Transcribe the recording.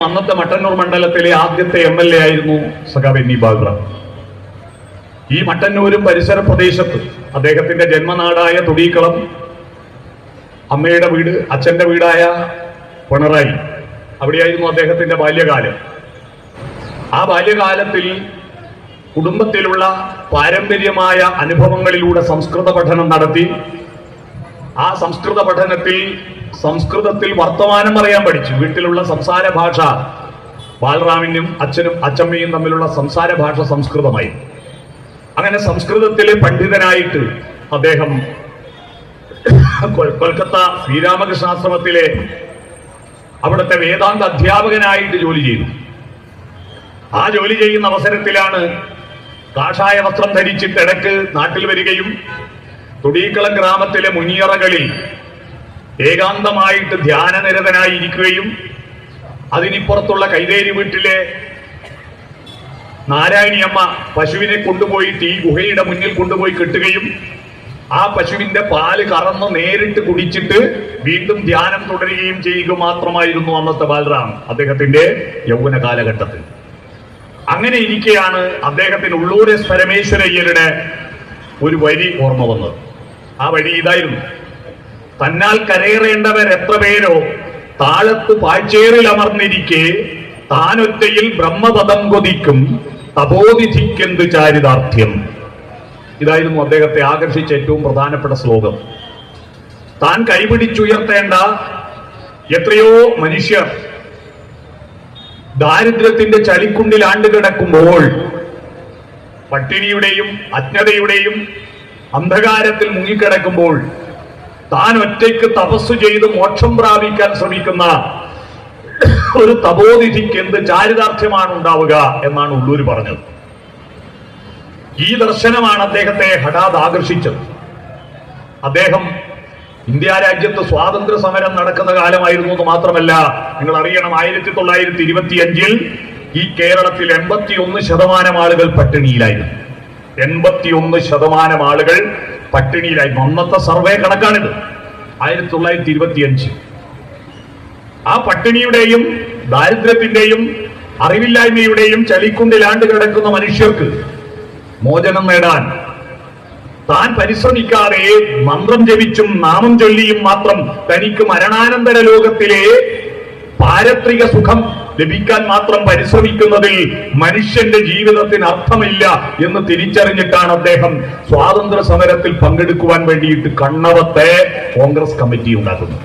അന്നത്തെ മട്ടന്നൂർ മണ്ഡലത്തിലെ ആദ്യത്തെ MLA ആയിരുന്നു സഖാവ് NE ബാലറാം. ഈ മട്ടന്നൂരും പരിസര പ്രദേശത്ത് അദ്ദേഹത്തിന്റെ ജന്മനാടായ തുടിക്കളം, അമ്മയുടെ വീട്, അച്ഛന്റെ വീടായ പിണറായി, അവിടെയായിരുന്നു അദ്ദേഹത്തിന്റെ ബാല്യകാലം. ആ ബാല്യകാലത്തിൽ കുടുംബത്തിലുള്ള പാരമ്പര്യമായ അനുഭവങ്ങളിലൂടെ സംസ്കൃത പഠനം നടത്തി. ആ സംസ്കൃത പഠനത്തിൽ സംസ്കൃതത്തിൽ വർത്തമാനം പറയാൻ പഠിച്ചു. വീട്ടിലുള്ള സംസാര ഭാഷ, ബാലറാമിനും അച്ഛനും അച്ചമ്മയും തമ്മിലുള്ള സംസാര ഭാഷ സംസ്കൃതമായി. അങ്ങനെ സംസ്കൃതത്തിലെ പണ്ഡിതനായിട്ട് അദ്ദേഹം കൊൽക്കത്ത ശ്രീരാമകൃഷ്ണാശ്രമത്തിലെ അവിടുത്തെ വേദാന്ത അധ്യാപകനായിട്ട് ജോലി ചെയ്തു. ആ ജോലി ചെയ്യുന്ന അവസരത്തിലാണ് കാഷായ വസ്ത്രം ധരിച്ചിട്ട് ഇടയ്ക്ക് നാട്ടിൽ വരികയും തുടിക്കളം ഗ്രാമത്തിലെ മുനിയറകളിൽ ഏകാന്തമായിട്ട് ധ്യാനനിരതനായിരിക്കുകയും അതിനിപ്പുറത്തുള്ള കൈതേരി വീട്ടിലെ നാരായണിയമ്മ പശുവിനെ കൊണ്ടുപോയിട്ട് ഈ ഗുഹയുടെ മുന്നിൽ കൊണ്ടുപോയി കെട്ടുകയും ആ പശുവിന്റെ പാല് കറന്ന് നേരിട്ട് കുടിച്ചിട്ട് വീണ്ടും ധ്യാനം തുടരുകയും ചെയ്യുക മാത്രമായിരുന്നു അന്നത്തെ ബാലറാം അദ്ദേഹത്തിന്റെ യൗവന കാലഘട്ടത്തിൽ. അങ്ങനെ ഇരിക്കെയാണ് അദ്ദേഹത്തിന് ഉള്ളൂർ എസ് പരമേശ്വരയ്യരുടെ ഒരു വരി ഓർമ്മ വന്നത്. ആ വരി ഇതായിരുന്നു: തന്നാൽ കരയേറേണ്ടവർ എത്ര പേരോ താഴത്ത് പാഴ്ചേറിൽ അമർന്നിരിക്കെ താനൊറ്റയിൽ ബ്രഹ്മപദം കൊതിക്കും തപോനിധിക്കെന്ത് ചാരിതാർത്ഥ്യം. ഇതായിരുന്നു അദ്ദേഹത്തെ ആകർഷിച്ച ഏറ്റവും പ്രധാനപ്പെട്ട ശ്ലോകം. താൻ കൈപിടിച്ചുയർത്തേണ്ട എത്രയോ മനുഷ്യർ ദാരിദ്ര്യത്തിന്റെ ചളിക്കുണ്ടിൽ ആണ്ടുകിടക്കുമ്പോൾ, പട്ടിണിയുടെയും അജ്ഞതയുടെയും അന്ധകാരത്തിൽ മുങ്ങിക്കിടക്കുമ്പോൾ താൻ ഒറ്റയ്ക്ക് തപസ് ചെയ്ത് മോക്ഷം പ്രാപിക്കാൻ ശ്രമിക്കുന്ന ഒരു തപോനിധിക്ക് എന്ത് ചാരിതാർത്ഥ്യമാണ് ഉണ്ടാവുക എന്നാണ് ഉള്ളൂർ പറഞ്ഞത്. ഈ ദർശനമാണ് അദ്ദേഹത്തെ ഹഠാത് ആകർഷിച്ചത്. അദ്ദേഹം ഇന്ത്യ രാജ്യത്ത് സ്വാതന്ത്ര്യ സമരം നടക്കുന്ന കാലമായിരുന്നു എന്ന് മാത്രമല്ല, നിങ്ങൾ അറിയണം, 1925 ഈ കേരളത്തിൽ 81% ആളുകൾ പട്ടിണിയിലായിരുന്നു. 81% ആളുകൾ പട്ടിണിയിലായിരുന്നു. അന്നത്തെ സർവേ കണക്കാണിത്. 1925 ആ പട്ടിണിയുടെയും ദാരിദ്ര്യത്തിന്റെയും അറിവില്ലായ്മയുടെയും ചളിക്കുണ്ടിലാണ്ട് കിടക്കുന്ന മനുഷ്യർക്ക് മോചനം നേടാൻ താൻ പരിശ്രമിക്കാതെ മന്ത്രം ജപിച്ചും നാമം ചൊല്ലിയും മാത്രം തനിക്ക് മരണാനന്തര ലോകത്തിലെ പാരത്രിക സുഖം ലഭിക്കാൻ മാത്രം പരിശ്രമിക്കുന്നതിൽ മനുഷ്യന്റെ ജീവിതത്തിന് അർത്ഥമില്ല എന്ന് തിരിച്ചറിഞ്ഞിട്ടാണ് അദ്ദേഹം സ്വാതന്ത്ര്യ സമരത്തിൽ പങ്കെടുക്കുവാൻ വേണ്ടിയിട്ട് കണ്ണവത്തെ കോൺഗ്രസ് കമ്മിറ്റി ഉണ്ടാക്കുന്നത്.